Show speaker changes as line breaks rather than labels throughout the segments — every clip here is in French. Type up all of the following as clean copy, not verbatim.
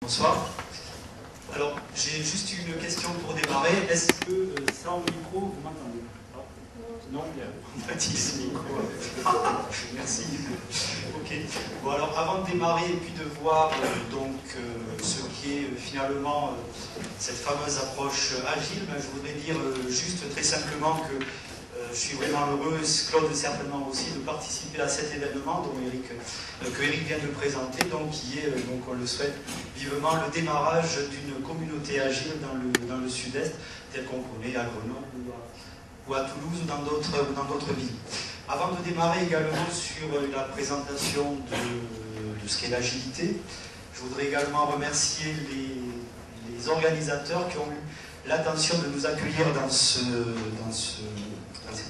Bonsoir. Alors, j'ai juste une question pour démarrer. Est-ce que sans micro, vous m'entendez? Non, bien. On utilise le micro. Merci. Ok. Bon, alors, avant de démarrer et puis de voir ce qui est finalement cette fameuse approche agile, je voudrais dire juste très simplement que je suis vraiment heureux, Claude certainement aussi, de participer à cet événement que Eric vient de présenter, qui est, on le souhaite vivement, le démarrage d'une communauté agile dans le sud-est, tel qu'on connaît à Grenoble ou à Toulouse ou dans d'autres villes. Avant de démarrer également sur la présentation de ce qu'est l'agilité, je voudrais également remercier les organisateurs qui ont eu l'attention de nous accueillir dans cet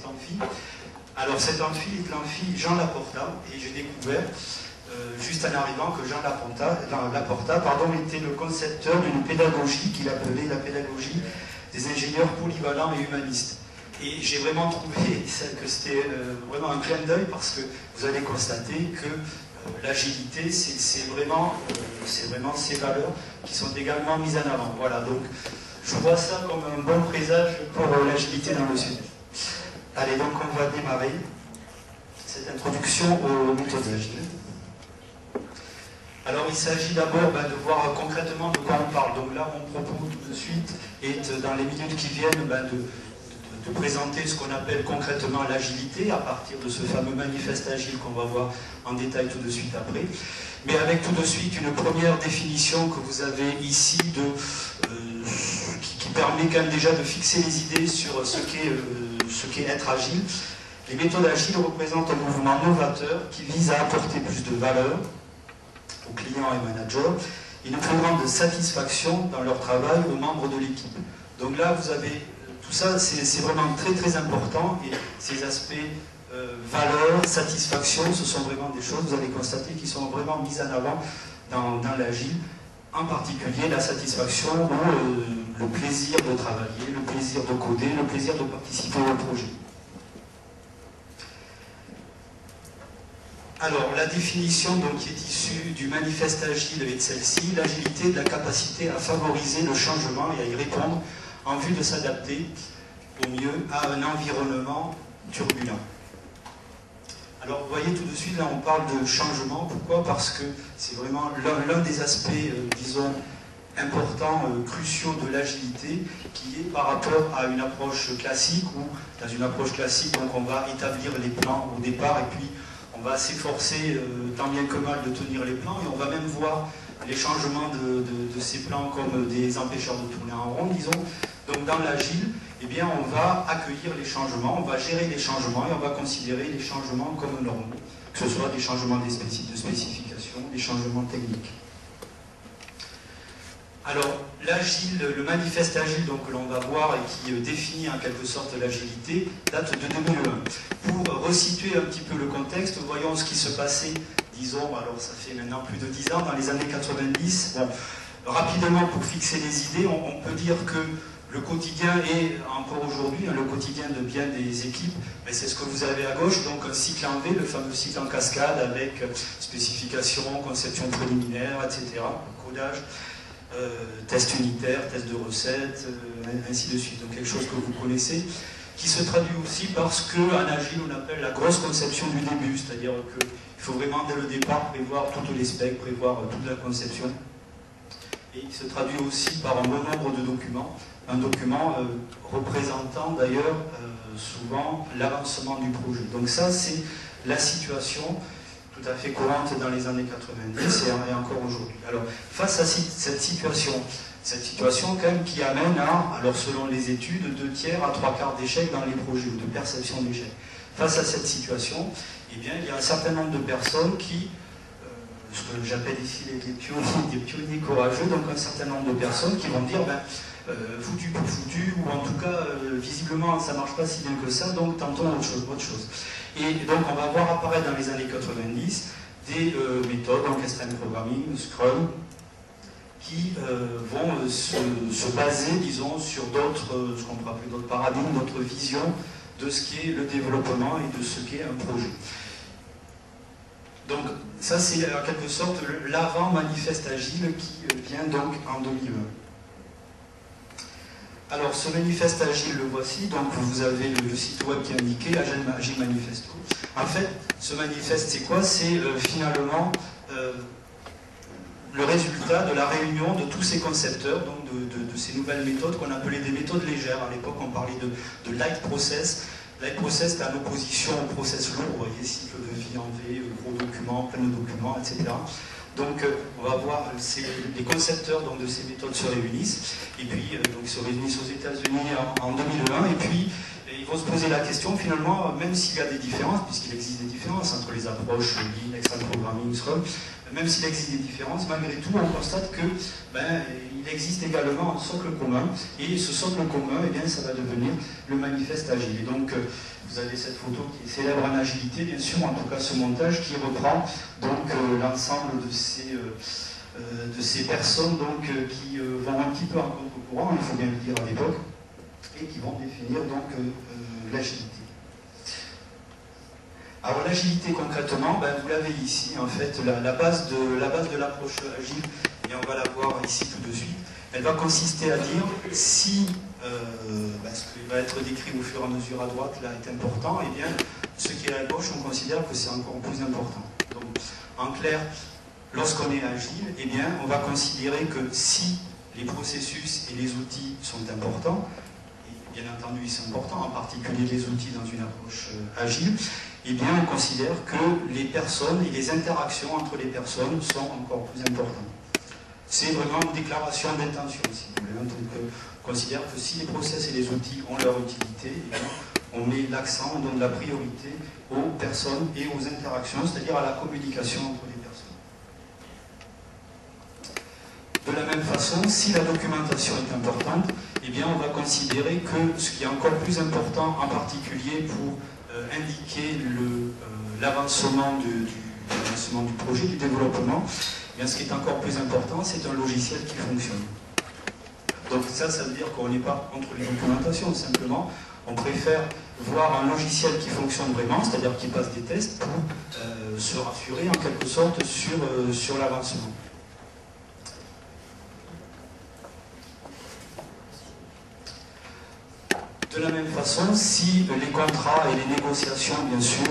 amphi. Alors cet amphi est l'amphi Jean Laporta, et j'ai découvert juste en arrivant que Jean Laporta était le concepteur d'une pédagogie qu'il appelait la pédagogie des ingénieurs polyvalents et humanistes. Et j'ai vraiment trouvé que c'était vraiment un clin d'œil, parce que vous allez constater que l'agilité, c'est vraiment ces valeurs qui sont également mises en avant. Voilà, donc je vois ça comme un bon présage pour l'agilité dans le sud. Allez, donc on va démarrer cette introduction aux méthodes agiles. Alors il s'agit d'abord de voir concrètement de quoi on parle. Donc là, mon propos tout de suite est, dans les minutes qui viennent, de présenter ce qu'on appelle concrètement l'agilité à partir de ce fameux manifeste agile qu'on va voir en détail tout de suite après. Mais avec tout de suite une première définition que vous avez ici qui permet quand même déjà de fixer les idées sur ce qu'est être agile. Les méthodes agiles représentent un mouvement novateur qui vise à apporter plus de valeur aux clients et managers et une plus grande satisfaction dans leur travail aux membres de l'équipe. Donc là, vous avez tout ça, c'est vraiment très très important, et ces aspects valeur, satisfaction, ce sont vraiment des choses, vous allez constater, qui sont vraiment mises en avant dans l'agile, en particulier la satisfaction ou le plaisir de travailler, le plaisir de coder, le plaisir de participer au projet. Alors, la définition qui est issue du manifeste agile est celle-ci: l'agilité est la capacité à favoriser le changement et à y répondre en vue de s'adapter au mieux à un environnement turbulent. Alors, vous voyez tout de suite, là, on parle de changement. Pourquoi? Parce que c'est vraiment l'un des aspects, disons, importants, cruciaux de l'agilité, qui est par rapport à une approche classique, où, dans une approche classique, donc on va établir les plans au départ, et puis on va s'efforcer tant bien que mal de tenir les plans, et on va même voir les changements de ces plans comme des empêcheurs de tourner en rond, disons. Donc dans l'agile, eh bien, on va accueillir les changements, on va gérer les changements et on va considérer les changements comme normaux, que ce soit des changements de spécification, des changements techniques. Alors, l'agile, le manifeste agile que l'on va voir et qui définit en quelque sorte l'agilité, date de 2001. Pour resituer un petit peu le contexte, voyons ce qui se passait, disons, alors ça fait maintenant plus de 10 ans, dans les années 90. Bon, rapidement, pour fixer les idées, on peut dire que le quotidien est, encore aujourd'hui, le quotidien de bien des équipes, mais c'est ce que vous avez à gauche, donc un cycle en V, le fameux cycle en cascade, avec spécification, conception préliminaire, etc., codage, test unitaire, test de recettes, ainsi de suite. Donc quelque chose que vous connaissez, qui se traduit aussi parce qu'en agile, on appelle la grosse conception du début, c'est-à-dire qu'il faut vraiment, dès le départ, prévoir toutes les specs, prévoir toute la conception. Et il se traduit aussi par un bon nombre de documents, un document représentant d'ailleurs souvent l'avancement du projet. Donc ça, c'est la situation tout à fait courante dans les années 90 et encore aujourd'hui. Alors, face à cette situation quand même qui amène à, alors selon les études, 2 tiers à 3/4 d'échecs dans les projets, ou de perception d'échecs. Face à cette situation, eh bien, il y a un certain nombre de personnes qui, ce que j'appelle ici des pionniers courageux, donc un certain nombre de personnes qui vont dire, foutu pour foutu, ou en tout cas, visiblement, ça ne marche pas si bien que ça, donc tentons autre chose. Et donc, on va voir apparaître dans les années 90 des méthodes, donc Extreme Programming, Scrum, qui vont se baser, disons, sur d'autres, ce qu'on pourrait appeler d'autres paradigmes, d'autres visions de ce qu'est le développement et de ce qu'est un projet. Donc ça c'est en quelque sorte l'avant manifeste agile qui vient donc en 2020. Alors ce manifeste agile, le voici, donc vous avez le site web qui est indiqué, Agile Manifesto. En fait, ce manifeste c'est quoi? C'est finalement le résultat de la réunion de tous ces concepteurs, donc de ces nouvelles méthodes qu'on appelait des méthodes légères. À l'époque on parlait de light process. Light process est en opposition au process lourd, vous voyez, cycle de vie en V, gros documents, plein de documents, etc. Donc on va voir, les concepteurs donc, de ces méthodes se réunissent, et puis donc, ils se réunissent aux États-Unis en 2001, et puis ils vont se poser la question finalement, même s'il y a des différences, puisqu'il existe des différences entre les approches Lean, Extreme Programming, Scrum, même s'il existe des différences, malgré tout on constate que il existe également un socle commun, et ce socle commun, eh bien, ça va devenir le manifeste agile. Et donc vous avez cette photo qui est célèbre en agilité, bien sûr, en tout cas ce montage qui reprend donc l'ensemble de ces personnes donc, qui vont un petit peu en contre-courant, il faut bien le dire à l'époque, et qui vont définir donc l'agilité. Alors l'agilité concrètement, vous l'avez ici, en fait, la base de l'approche agile, et on va la voir ici tout de suite, elle va consister à dire si ce qui va être décrit au fur et à mesure à droite là est important, et bien ce qui est à gauche on considère que c'est encore plus important. Donc en clair, lorsqu'on est agile, eh bien on va considérer que si les processus et les outils sont importants, et bien entendu ils sont importants, en particulier les outils dans une approche agile, eh bien on considère que les personnes et les interactions entre les personnes sont encore plus importantes. C'est vraiment une déclaration d'intention, si vous voulez. Donc, on considère que si les process et les outils ont leur utilité, eh bien, on met l'accent, on donne la priorité aux personnes et aux interactions, c'est-à-dire à la communication entre les personnes. De la même façon, si la documentation est importante, eh bien, on va considérer que ce qui est encore plus important, en particulier pour indiquer l'avancement du projet, du développement, eh bien, ce qui est encore plus important, c'est un logiciel qui fonctionne. Donc ça veut dire qu'on n'est pas contre les documentations, simplement, on préfère voir un logiciel qui fonctionne vraiment, c'est-à-dire qui passe des tests pour se rassurer en quelque sorte sur l'avancement. De la même façon, si les contrats et les négociations, bien sûr,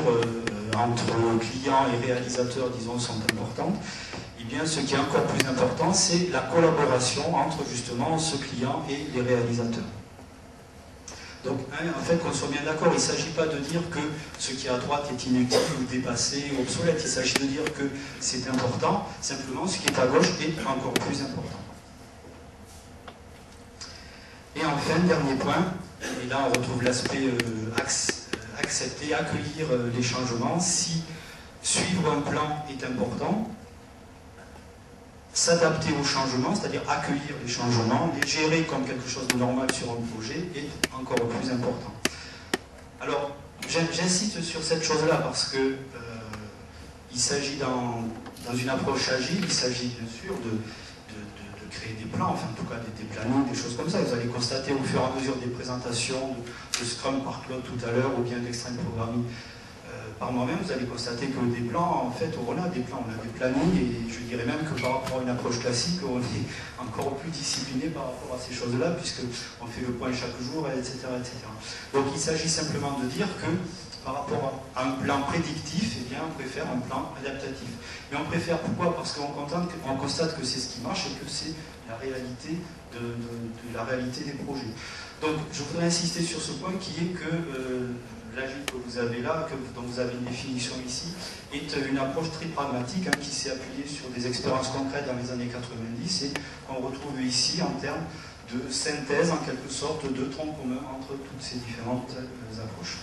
entre clients et réalisateurs, disons, sont importantes, eh bien, ce qui est encore plus important, c'est la collaboration entre, justement, ce client et les réalisateurs. Donc, en fait, qu'on soit bien d'accord, il ne s'agit pas de dire que ce qui est à droite est inutile ou dépassé ou obsolète, il s'agit de dire que c'est important, simplement, ce qui est à gauche est encore plus important. Et enfin, dernier point, et là on retrouve l'aspect accepter, accueillir les changements. Si suivre un plan est important, s'adapter aux changements, c'est-à-dire accueillir les changements, les gérer comme quelque chose de normal sur un projet est encore plus important. Alors, j'insiste sur cette chose-là parce que il s'agit dans une approche agile, il s'agit bien sûr de créer des plans, enfin en tout cas des plannings, des choses comme ça. Vous allez constater au fur et à mesure des présentations de Scrum par Claude tout à l'heure, ou bien d'Extreme Programming par moi-même, vous allez constater que des plans, en fait, on a des plans, on a des plannings, et je dirais même que par rapport à une approche classique, on est encore plus discipliné par rapport à ces choses-là, puisqu'on fait le point chaque jour, etc., etc. Donc il s'agit simplement de dire que par rapport à un plan prédictif, eh bien, on préfère un plan adaptatif. Mais on préfère pourquoi? Parce qu'on constate que c'est ce qui marche et que c'est la réalité la réalité des projets. Donc je voudrais insister sur ce point qui est que l'agile que vous avez là, dont vous avez une définition ici, est une approche très pragmatique qui s'est appuyée sur des expériences concrètes dans les années 90 et qu'on retrouve ici en termes de synthèse en quelque sorte de tronc commun entre toutes ces différentes approches.